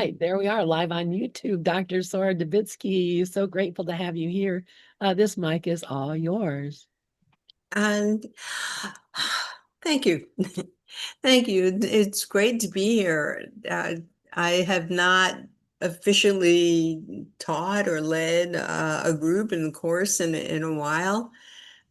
right, there we are, live on YouTube. Dr. Sorah Dubitsky, so grateful to have you here. This mic is all yours. And thank you. Thank you. It's great to be here. I have not officially taught or led a group in the course in a while.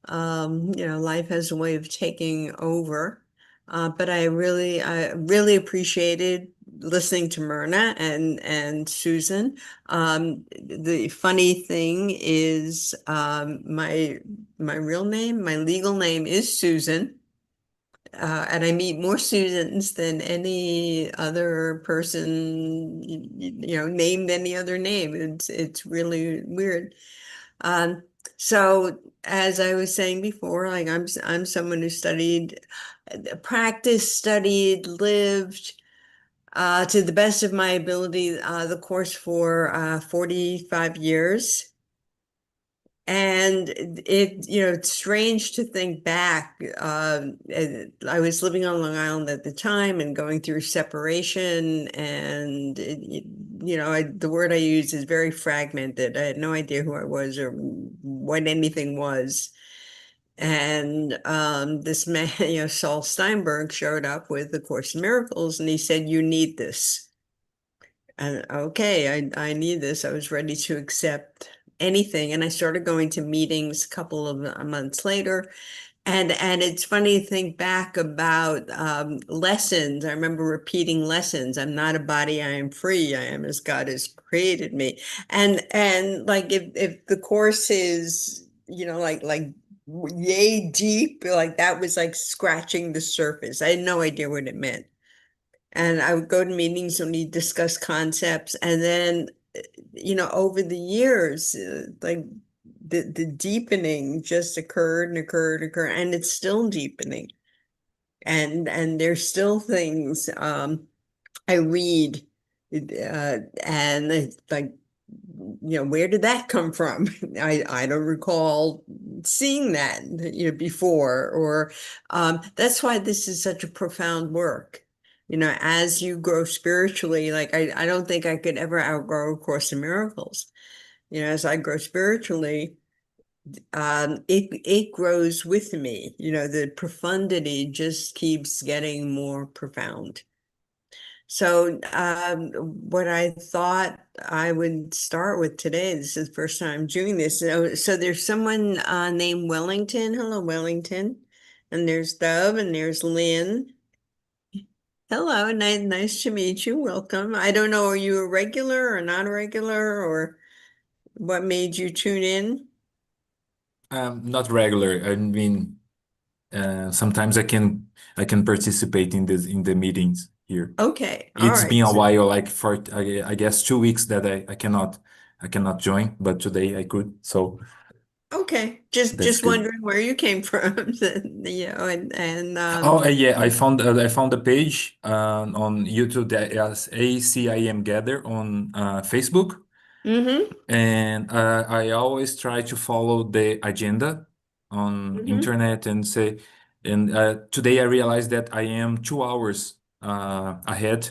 Life has a way of taking over. But I really appreciated listening to Myrna and Susan. The funny thing is, my real name, my legal name is Susan. And I meet more Susans than any other person, named any other name. It's really weird. Um, so as I was saying before, like I'm someone who studied, practiced, studied, lived to the best of my ability the course for 45 years. And it's strange to think back. I was living on Long Island at the time and going through separation, and the word I use is very fragmented. I had no idea who I was or what anything was. And this man, Saul Steinberg, showed up with the Course in Miracles, and he said, "You need this." And okay, I need this. I was ready to accept anything. And I started going to meetings a couple of months later. And it's funny to think back about lessons. I remember repeating lessons. I'm not a body, I am free. I am as God has created me. And like if the course is, like yay deep, like that was like scratching the surface. I had no idea what it meant. And I would go to meetings and we discuss concepts. And then, over the years, like the deepening just occurred and occurred, and occurred, and it's still deepening. And there's still things I read, and it's like, where did that come from? I don't recall seeing that, before, or that's why this is such a profound work. As you grow spiritually, like I don't think I could ever outgrow A Course in Miracles. As I grow spiritually, it grows with me. The profundity just keeps getting more profound. So what I thought I would start with today, this is the first time doing this. So there's someone named Wellington. Hello, Wellington. And there's Dub and there's Lynn. Hello, nice to meet you. Welcome. I don't know, are you a regular or non-regular, or what made you tune in? Not regular. I mean, sometimes I can participate in the meetings here. Okay, all It's been right. a while, like for I guess 2 weeks that I cannot join, but today I could. So Okay, that's just good. wondering where you came from, and Oh, yeah, I found a page on YouTube that has ACIM Gather on Facebook, mm-hmm, and I always try to follow the agenda on mm-hmm. internet and say, and today I realized that I am 2 hours ahead.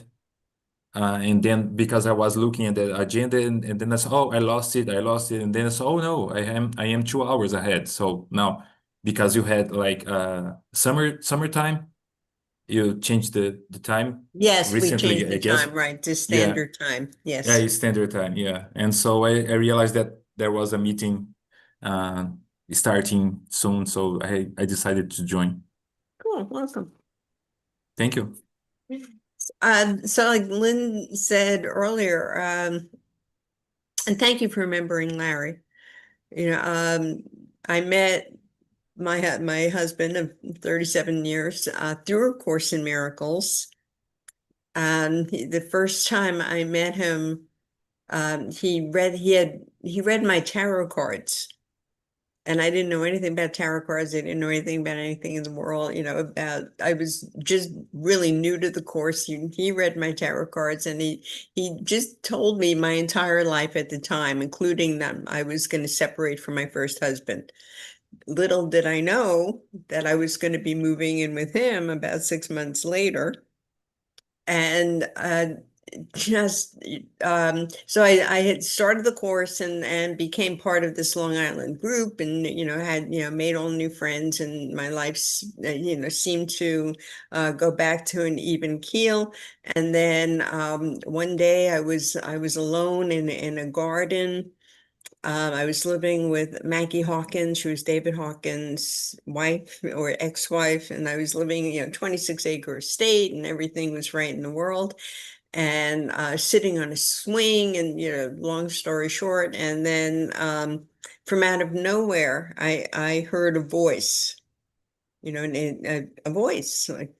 And then because I was looking at the agenda, and then I said, oh, I lost it. And then I said, oh no, I am 2 hours ahead. So now, because you had like summertime, you changed the time Yes, we recently, changed I the guess. time, right, to Yeah, standard time. yeah, Yes. it's standard time. Yeah. And so I realized that there was a meeting uh, starting soon. So I decided to join. Cool, welcome. Thank you. So like Lynn said earlier, and thank you for remembering Larry. I met my husband of 37 years through A Course in Miracles. The first time I met him, he read my tarot cards, and I didn't know anything about tarot cards. I didn't know anything about anything in the world, I was just really new to the course. He read my tarot cards, and he just told me my entire life at the time, including that I was going to separate from my first husband. Little did I know that I was going to be moving in with him about 6 months later. And just so I had started the course and became part of this Long Island group, and had made all new friends, and my life's seemed to go back to an even keel. And then one day I was alone in a garden. I was living with Maggie Hawkins, who was David Hawkins' wife or ex-wife, and I was living, 26-acre estate, and everything was right in the world. And sitting on a swing, and long story short, and then from out of nowhere, I heard a voice, a voice, like,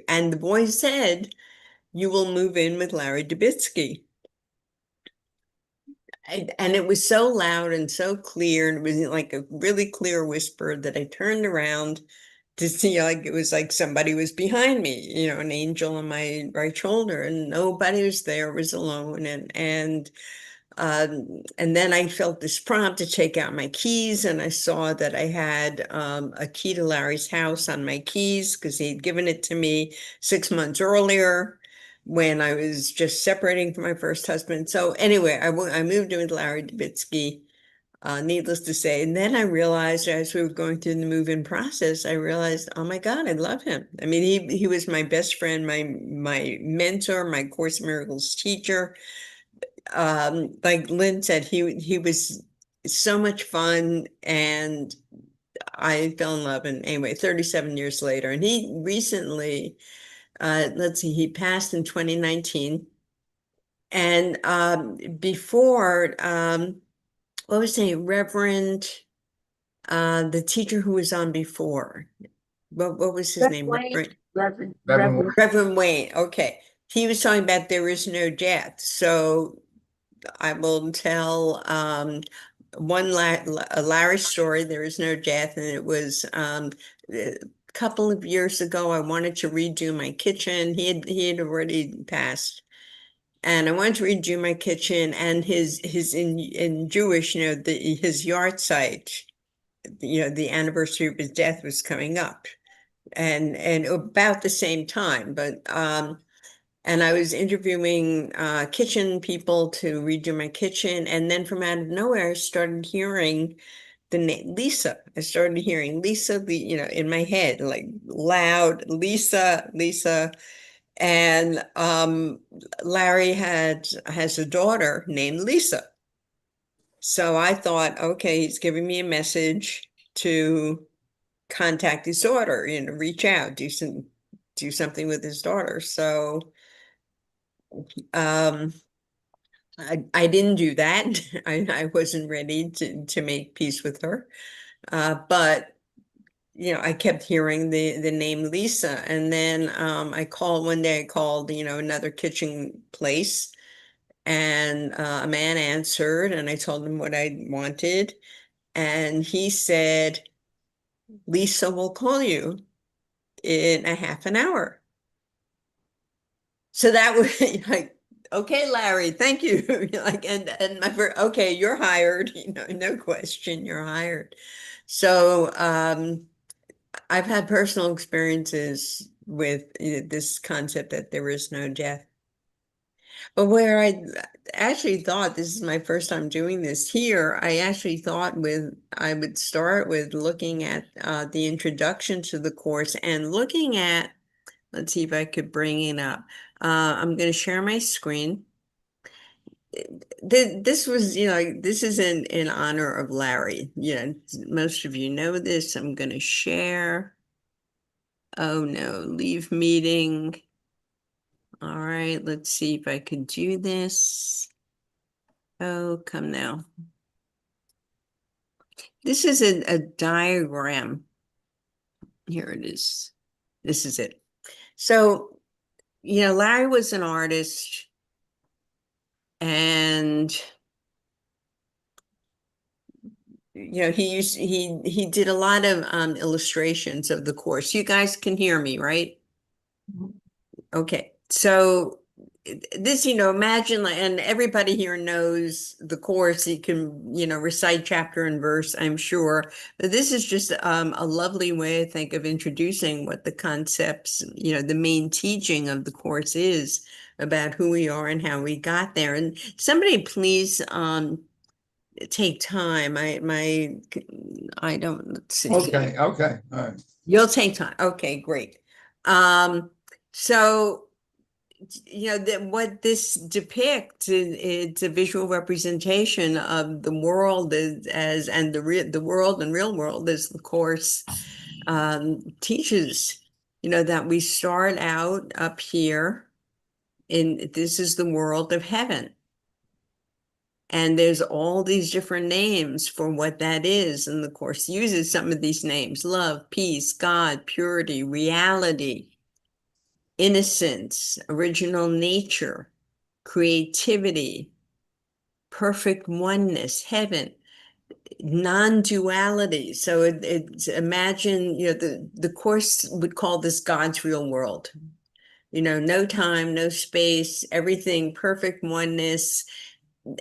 and the voice said, "You will move in with Larry Dubitsky." And it was so loud and so clear, and it was like a really clear whisper, that I turned around to see, like, it was like somebody was behind me, an angel on my right shoulder, and nobody was there. I was alone. And then I felt this prompt to take out my keys, and I saw that I had a key to Larry's house on my keys, because he'd given it to me 6 months earlier when I was just separating from my first husband. So anyway, I moved in with Larry Dubitsky, needless to say. And then I realized, as we were going through the move-in process, I realized, oh my God, I love him. I mean, he was my best friend, my mentor, my Course in Miracles teacher. Like Lynn said, he was so much fun, and I fell in love. And anyway, 37 years later, and he recently, let's see, he passed in 2019. And before, what was his name? Reverend, the teacher who was on before. What was his name? Reverend Wayne. Okay. He was talking about there is no death. So I will tell a Larry story. There is no death, and it was a couple of years ago. I wanted to redo my kitchen. He had already passed, and I wanted to redo my kitchen. And his in Jewish, his yard site, the anniversary of his death was coming up, and about the same time, but and I was interviewing kitchen people to redo my kitchen. And then from out of nowhere, I started hearing the name Lisa. I started hearing Lisa, in my head, like loud, Lisa, Lisa. And Larry has a daughter named Lisa. So I thought, okay, he's giving me a message to contact his daughter, reach out, do something with his daughter. So I didn't do that. I wasn't ready to make peace with her. But I kept hearing the name Lisa. And then one day I called, another kitchen place, and a man answered, and I told him what I wanted. And he said, "Lisa will call you in a half an hour." So that was like, okay, Larry, thank you. Like, and okay, you're hired, no question, you're hired. So I've had personal experiences with this concept that there is no death. But where I actually thought, this is my first time doing this here, I actually thought I would start with looking at the introduction to the course, and looking at, let's see if I could bring it up. I'm going to share my screen. This was, this is in honor of Larry. Most of you know this. I'm going to share. Oh no, leave meeting. All right, let's see if I could do this. Oh, come now. This is a diagram. Here it is. This is it. So, Larry was an artist, and he did a lot of illustrations of the course. You guys can hear me, right? Okay. So this, imagine, and everybody here knows the course. You can, recite chapter and verse, I'm sure. But this is just a lovely way, I think, of introducing what the concepts, the main teaching of the course is about who we are and how we got there. And somebody please take time. I don't, let's see. Okay, all right. You'll take time. Okay, great. So what this depicts it's a visual representation of the world and the world and real world as the course teaches, that we start out up here this is the world of heaven. And there's all these different names for what that is. And the course uses some of these names: love, peace, God, purity, reality, innocence, original nature, creativity, perfect oneness, heaven, non-duality. So it's imagine, the course would call this God's real world. No time, no space, everything, perfect oneness.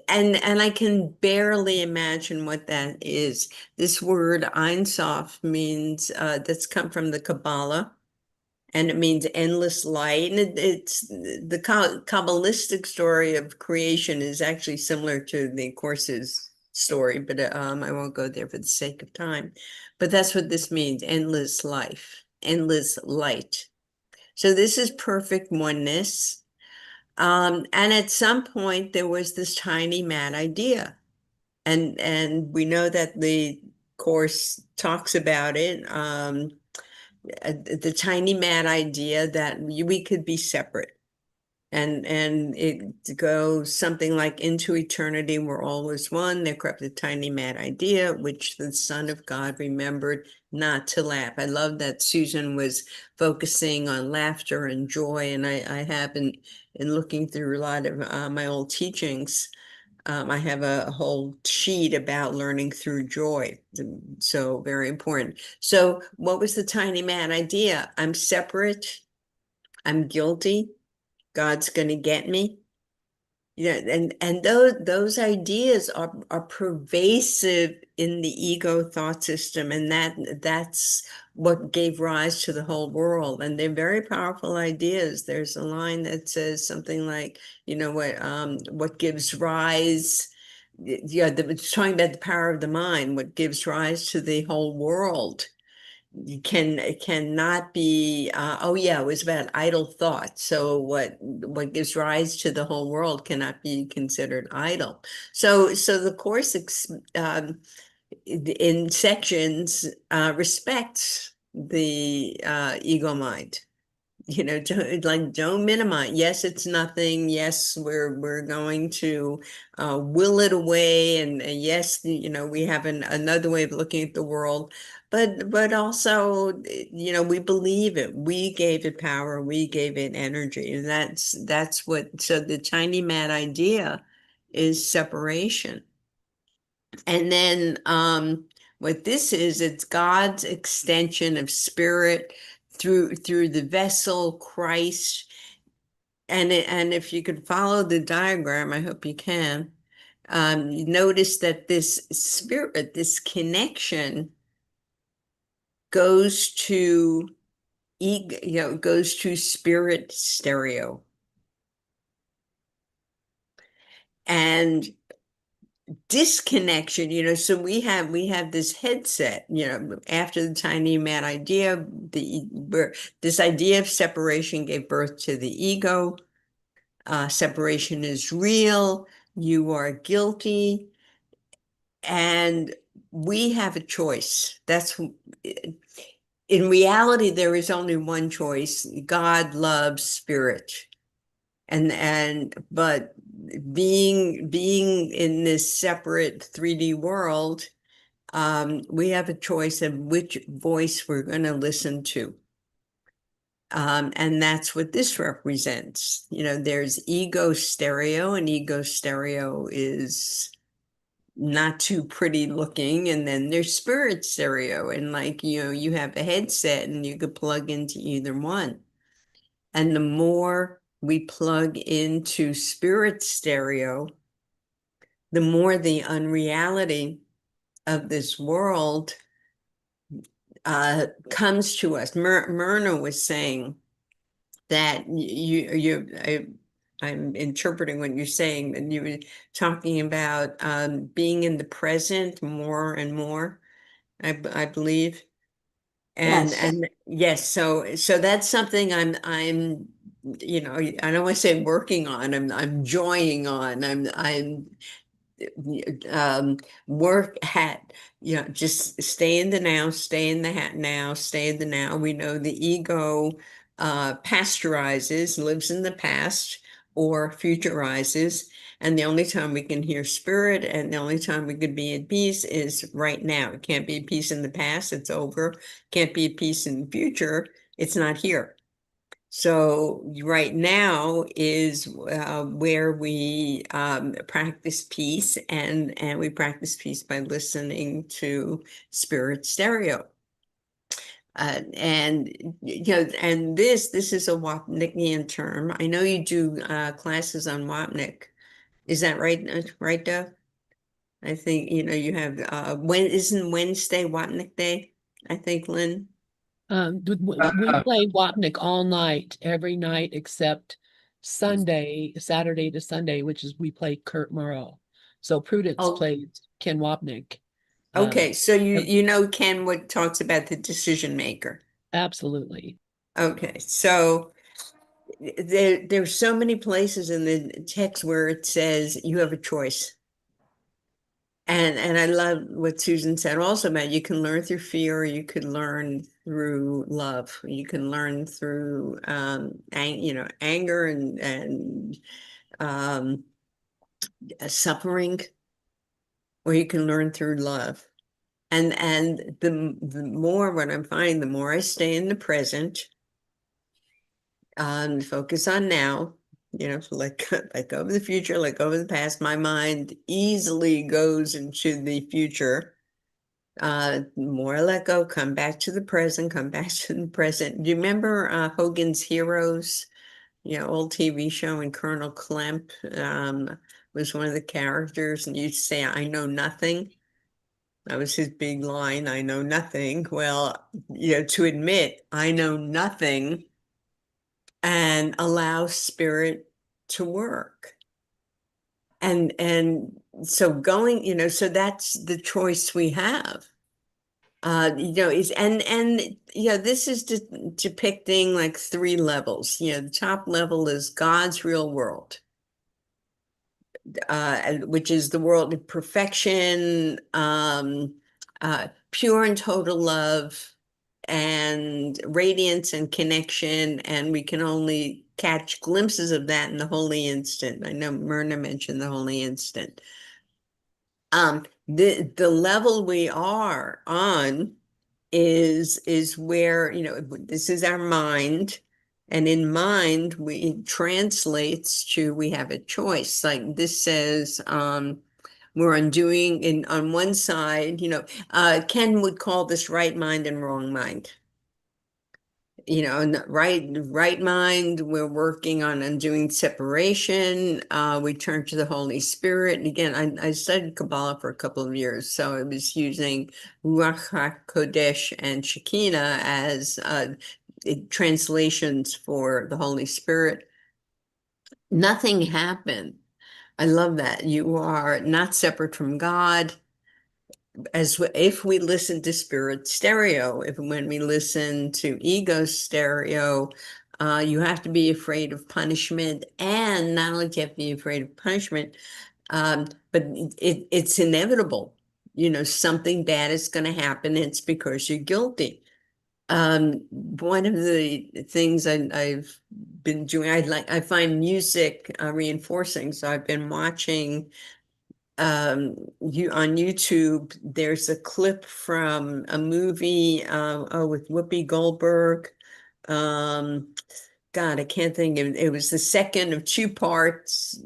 And I can barely imagine what that is. This word Ein Sof means that's come from the Kabbalah, and it means endless light. And it's the Kabbalistic story of creation is actually similar to the Course's story, but I won't go there for the sake of time. But that's what this means: endless life, endless light. So this is perfect oneness. And at some point there was this tiny mad idea, and we know that the course talks about it. The tiny mad idea that we could be separate, and it goes something like, into eternity we're always one. There crept a tiny mad idea, which the Son of God remembered not to laugh. I love that Susan was focusing on laughter and joy, and I have in looking through a lot of my old teachings. I have a whole sheet about learning through joy. So very important. So what was the tiny mad idea? I'm separate. I'm guilty. God's going to get me. And those ideas are pervasive in the ego thought system, and that's what gave rise to the whole world. And they're very powerful ideas. There's a line that says something like, what gives rise. It's talking about the power of the mind. What gives rise to the whole world cannot be it was about idle thought. So what gives rise to the whole world cannot be considered idle. So the course in sections respects the ego mind. Don't minimize. Yes, it's nothing. Yes, we're going to will it away, and yes, we have another way of looking at the world, but also, we believe it. We gave it power. We gave it energy, and that's what. So the tiny mad idea is separation, and then what this is, it's God's extension of spirit through the vessel, Christ. And if you could follow the diagram, I hope you can, you notice that this spirit, this connection goes to goes to spirit stereo. And disconnection, so we have this headset, after the tiny mad idea, this idea of separation gave birth to the ego. Separation is real. You are guilty, and we have a choice. In reality, there is only one choice: God, love, spirit. But being in this separate 3D world, we have a choice of which voice we're going to listen to. And that's what this represents. There's ego stereo, and ego stereo is not too pretty looking. And then there's spirit stereo, and you have a headset and you could plug into either one. And the more we plug into spirit stereo, the more the unreality of this world comes to us. Myrna was saying that I'm interpreting what you're saying, and you were talking about being in the present more and more, I believe. And Yes. and yes, so that's something I'm I don't want to say working on, I'm enjoying on. I'm um, work hat, just stay in the now, stay in the hat now, stay in the now. We know the ego pasteurizes, lives in the past or futurizes. And the only time we can hear spirit and the only time we could be at peace is right now. It can't be at peace in the past, it's over. Can't be at peace in the future, it's not here. So right now is where we practice peace, and we practice peace by listening to spirit stereo. And and this is a Wapnickian term. I know you do classes on Wapnick. Is that right? Right, Doug? I think you have when isn't Wednesday Wapnick Day? I think, Lynn. We play Wapnick all night, every night except Sunday, Saturday to Sunday, which is we play Kurt Murrow. So Prudence Oh, plays Ken Wapnick. okay. So ev- you know Ken what talks about the decision maker. Absolutely. Okay, so there's so many places in the text where it says you have a choice. And I love what Susan said also about you can learn through fear, you can learn through love, you can learn through anger and um, suffering, or you can learn through love. And the more what I'm finding, the more I stay in the present, focus on now, so let go of the future, let go of the past. My mind easily goes into the future. More I let go, come back to the present, come back to the present. Do you remember Hogan's Heroes? Old TV show, and Colonel Klemp was one of the characters, and you'd say, I know nothing. That was his big line, I know nothing. Well, to admit I know nothing and allow spirit to work. And so going, so that's the choice we have. Is this is depicting like three levels. The top level is God's real world, which is the world of perfection, pure and total love, and radiance and connection, and we can only catch glimpses of that in the holy instant. I know Myrna mentioned the holy instant. The level we are on is where, this is our mind, and in mind we translates to we have a choice. Like this says, we're undoing on one side, Ken would call this right mind and wrong mind. And right mind, we're working on undoing separation. We turn to the Holy Spirit. And again, I studied Kabbalah for a couple of years, so I was using Ruach HaKodesh and Shekinah as translations for the Holy Spirit. Nothing happened. I love that. You are not separate from God. If we listen to spirit stereo, when we listen to ego stereo, you have to be afraid of punishment, and not only do you have to be afraid of punishment, but it's inevitable. Something bad is going to happen. It's because you're guilty. One of the things I've been doing, I find music reinforcing. So I've been watching on YouTube, there's a clip from a movie with Whoopi Goldberg. God, I can't think of it. It was the second of two parts,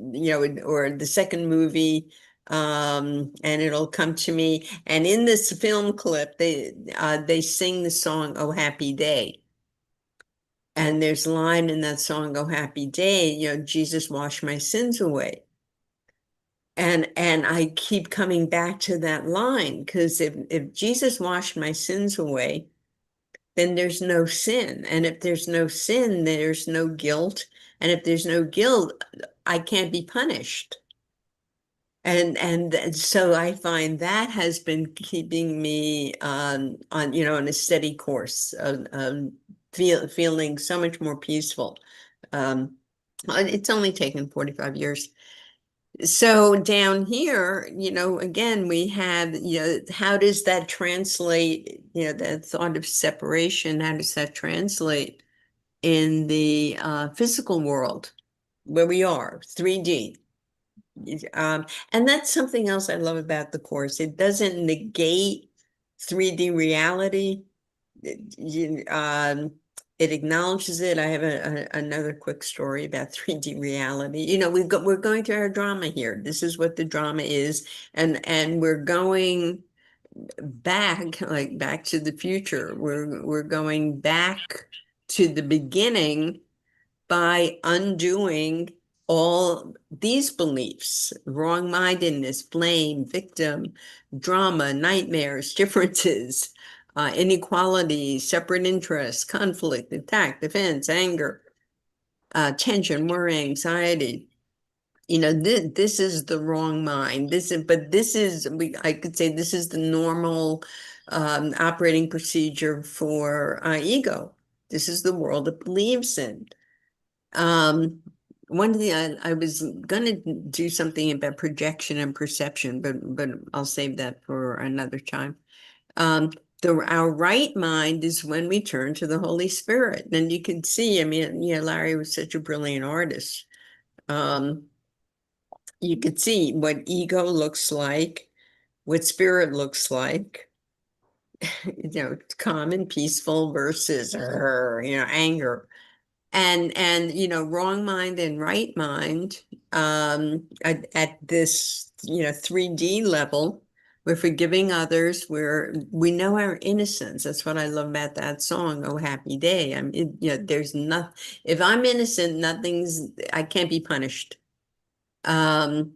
or the second movie, and it'll come to me. And in this film clip, they sing the song "Oh Happy Day." And there's a line in that song, "Oh Happy Day," Jesus washed my sins away. And I keep coming back to that line, because if Jesus washed my sins away, then there's no sin. And if there's no sin, there's no guilt. And if there's no guilt, I can't be punished. And so I find that has been keeping me on a steady course of feeling so much more peaceful. It's only taken 45 years. So down here, again, we have, how does that translate, that thought of separation, how does that translate in the physical world where we are, 3D? And that's something else I love about the course. It doesn't negate 3D reality. It acknowledges it. I have another quick story about 3D reality. We're going through our drama here. This is what the drama is, and we're going back, like Back to the Future. We're going back to the beginning by undoing all these beliefs: wrong-mindedness, blame, victim, drama, nightmares, differences, inequality, separate interests, conflict, attack, defense, anger, tension, worry, anxiety. This is the wrong mind. I could say this is the normal operating procedure for ego. This is the world it believes in. One of the I was gonna do something about projection and perception, but I'll save that for another time. Our right mind is when we turn to the Holy Spirit. And you can see, I mean, Larry was such a brilliant artist. You could see what ego looks like, what spirit looks like, calm and peaceful versus anger. And wrong mind and right mind, at this 3D level, we're forgiving others, we know our innocence. That's what I love about that song, "Oh Happy Day." There's nothing, if I'm innocent, I can't be punished. A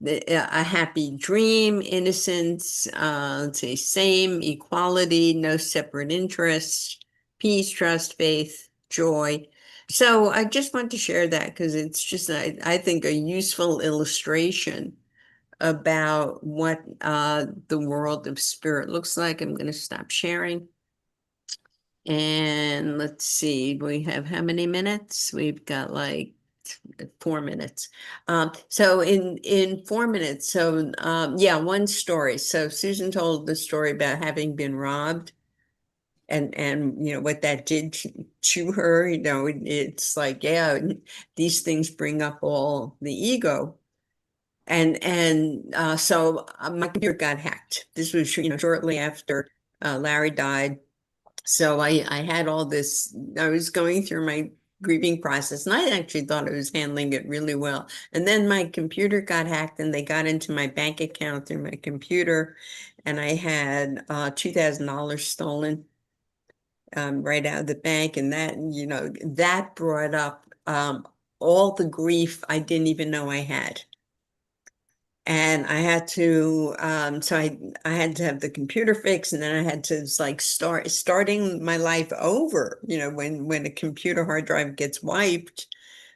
happy dream, innocence, let's say same, equality, no separate interests, peace, trust, faith, joy. So I just want to share that because it's just, I think, a useful illustration about what the world of spirit looks like. I'm going to stop sharing. And let's see, we have how many minutes? We've got like 4 minutes. So in 4 minutes, so yeah, one story. So Susan told the story about having been robbed, and what that did to her. It's like, yeah, these things bring up all the ego. And so my computer got hacked. This was shortly after Larry died. So I had all this, I was going through my grieving process, and I actually thought I was handling it really well. And then my computer got hacked, and they got into my bank account through my computer, and I had $2,000 stolen right out of the bank. And that brought up all the grief I didn't even know I had. And I had to, so I had to have the computer fixed, and then I had to like starting my life over. When a computer hard drive gets wiped,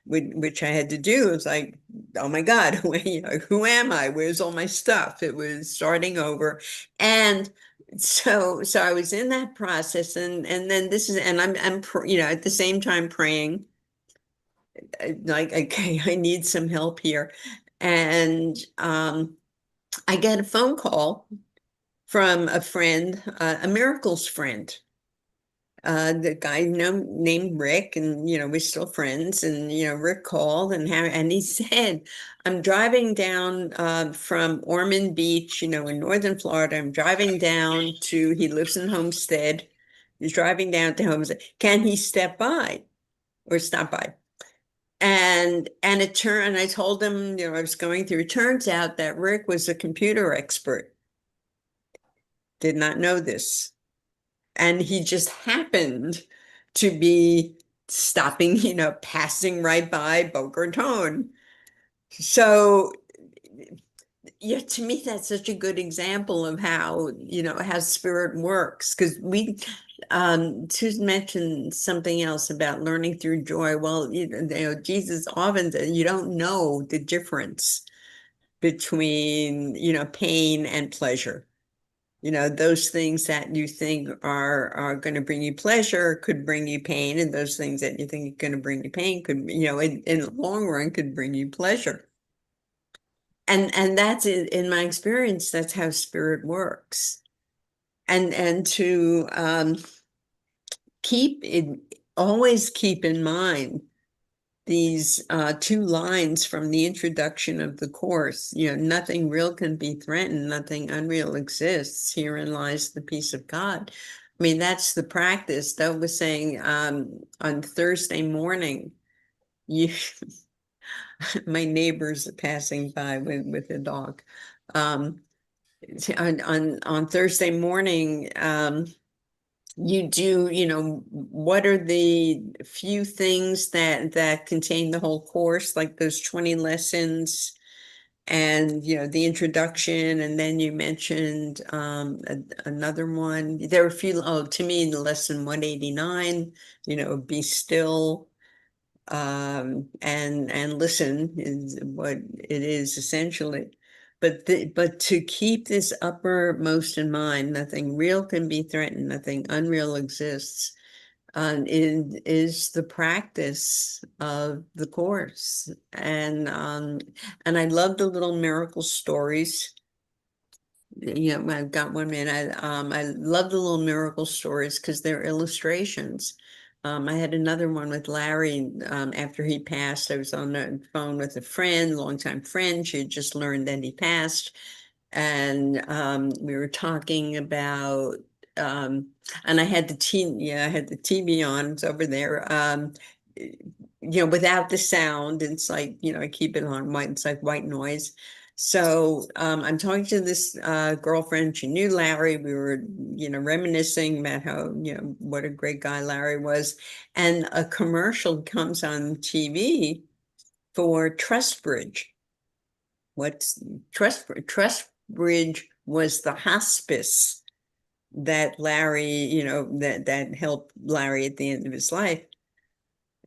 which I had to do, it was like, oh my God, who am I? Where's all my stuff? It was starting over, and so I was in that process, and then I'm at the same time praying, like, okay, I need some help here. And I got a phone call from a friend, a miracles friend, the guy named Rick, and we're still friends. And Rick called, and he said, "I'm driving down from Ormond Beach, in northern Florida. I'm driving down to, he lives in Homestead. He's driving down to Homestead. Can he step by or stop by?" And I told him, I was going through. It turns out that Rick was a computer expert. Did not know this. And he just happened to be stopping, passing right by Boca Raton. So, yeah, to me, that's such a good example of how spirit works. Because Susan mentioned something else about learning through joy. Well, Jesus often said you don't know the difference between, pain and pleasure. Those things that you think are going to bring you pleasure could bring you pain, and those things that you think are going to bring you pain could, in the long run, could bring you pleasure. And that's in my experience, that's how spirit works. And to always keep in mind these two lines from the introduction of the course, nothing real can be threatened, nothing unreal exists. Herein lies the peace of God. I mean, that's the practice. That was saying on Thursday morning, you my neighbors are passing by with a dog. On Thursday morning, you do, what are the few things that contain the whole course, like those 20 lessons and, the introduction. And then you mentioned another one. There were a few, to me, the lesson 189, be still and listen is what it is essentially. But to keep this uppermost in mind, nothing real can be threatened, nothing unreal exists, is the practice of the course. And I love the little miracle stories. I've got 1 minute. I love the little miracle stories because they're illustrations. I had another one with Larry after he passed. I was on the phone with a friend, longtime friend. She had just learned that he passed. And we were talking about, and I had the TV on, it's over there. Without the sound, it's like, I keep it on white, it's like white noise. So I'm talking to this girlfriend. She knew Larry. We were, reminiscing about how, what a great guy Larry was. And a commercial comes on TV for Trust Bridge. What's Trust Bridge? Trust Bridge was the hospice that Larry, that helped Larry at the end of his life,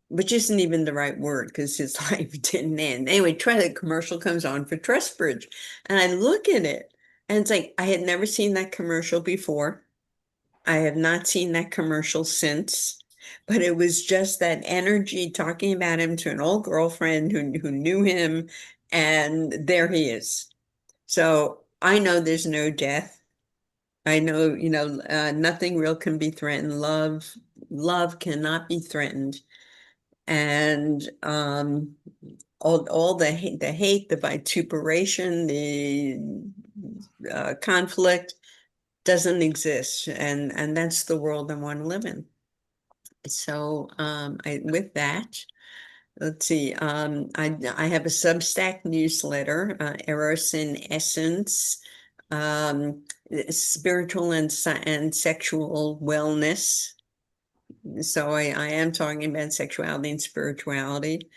which isn't even the right word because his life didn't end. Anyway, the commercial comes on for Trust Bridge. And I look at it and it's like, I had never seen that commercial before. I have not seen that commercial since, but it was just that energy talking about him to an old girlfriend who knew him. And there he is. So I know there's no death. I know, nothing real can be threatened. Love cannot be threatened. And all the hate, the vituperation, the conflict doesn't exist, and that's the world I want to live in. So with that, let's see. I have a Substack newsletter, Eros in Essence, spiritual and sexual wellness. So I am talking about sexuality and spirituality.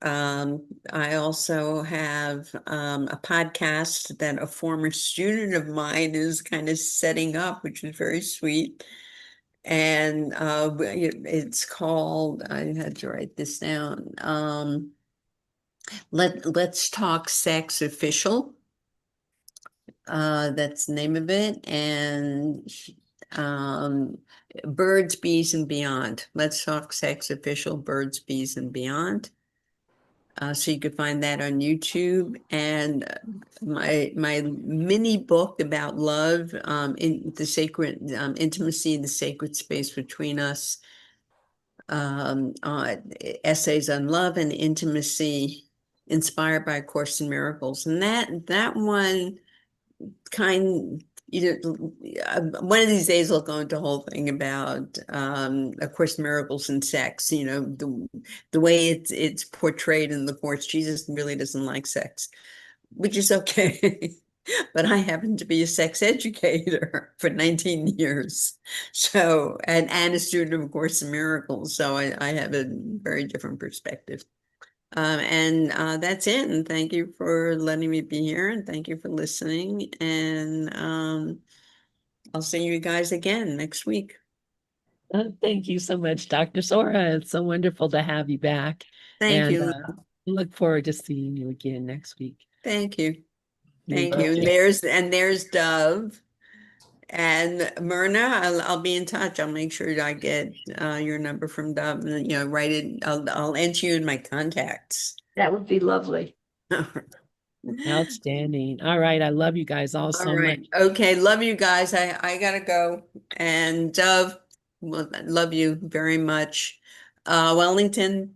I also have a podcast that a former student of mine is kind of setting up, which is very sweet. And it's called, I had to write this down. Let's Talk Sex Official. That's the name of it. And Birds, Bees, and Beyond. Let's Talk Sex Official, Birds, Bees, and Beyond. So you could find that on YouTube. And my mini book about love, in the sacred intimacy, the sacred space between us, essays on love and intimacy, inspired by A Course in Miracles. And that one one of these days I'll go into a whole thing about A Course in Miracles and sex. The way it's portrayed in the course. Jesus really doesn't like sex, which is okay. but I happen to be a sex educator for 19 years. So, and a student of Course in Miracles. So I have a very different perspective. That's it. And thank you for letting me be here. And thank you for listening. And I'll see you guys again next week. Thank you so much, Dr. Sorah. It's so wonderful to have you back. Thank And you. look forward to seeing you again next week. Thank you. Thank Thank you. And there's Dove. And Myrna, I'll be in touch. I'll make sure I get your number from Dove and write it. I'll enter you in my contacts. That would be lovely. Outstanding. All right. I love you guys all so All right. much. Okay. Love you guys. I gotta go. And Dove, well, love you very much. Wellington,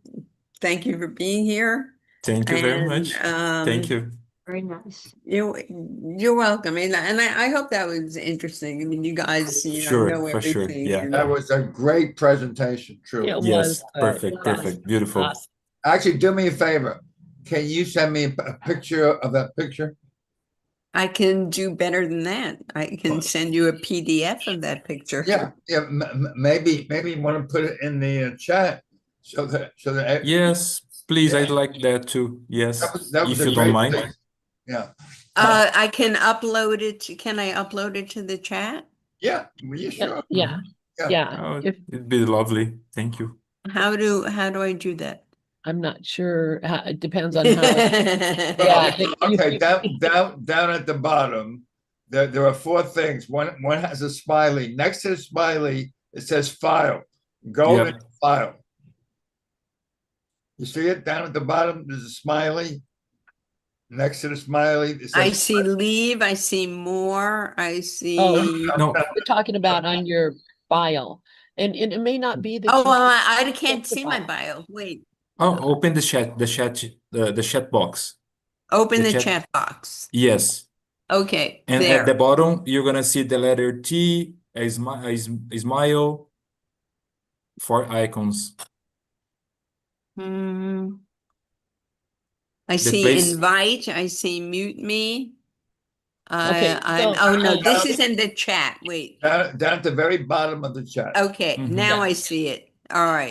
thank you for being here. Thank you very And, much. Thank you. Very nice. You're welcome. And I hope that was interesting. I mean, you guys, Sure, know for sure. everything. Yeah. and- That was a great presentation, truly. It Yes, was good. perfect, Yes. perfect, beautiful. Awesome. Actually, do me a favor. Can you send me a picture of that picture? I can do better than that. I can send you a PDF of that picture. Yeah, maybe you want to put it in the chat so that Yes, please, Yeah. I'd like that too. Yes, that was if a you don't great mind. thing. Yeah, I can upload it. Can I upload it to the chat? yeah, well, you sure? Yeah. Yeah. Yeah. Oh, If it'd be lovely. Thank you. How do I do that? I'm not sure. It depends on how. Yeah. Well, okay, down at the bottom, there are four things. One has a smiley. Next to the smiley, it says file. Go Yep. to file. You see it down at the bottom? There's a smiley. Next to the smiley, it I says see leave. I see more. I see. Oh. No, You're talking about on your file. And it may not be that Oh, you well, I can't the see my bio. bio. Wait, oh, open the chat box. open The the chat- chat box. Yes, Okay, and at the there. bottom, you're gonna see the letter T, a smile, four icons. I The see place- invite. I see mute me. Okay, Oh no, so- this is in the chat. Wait. down at the very bottom of the chat. Okay, Mhm. now Yeah. I see it. All right.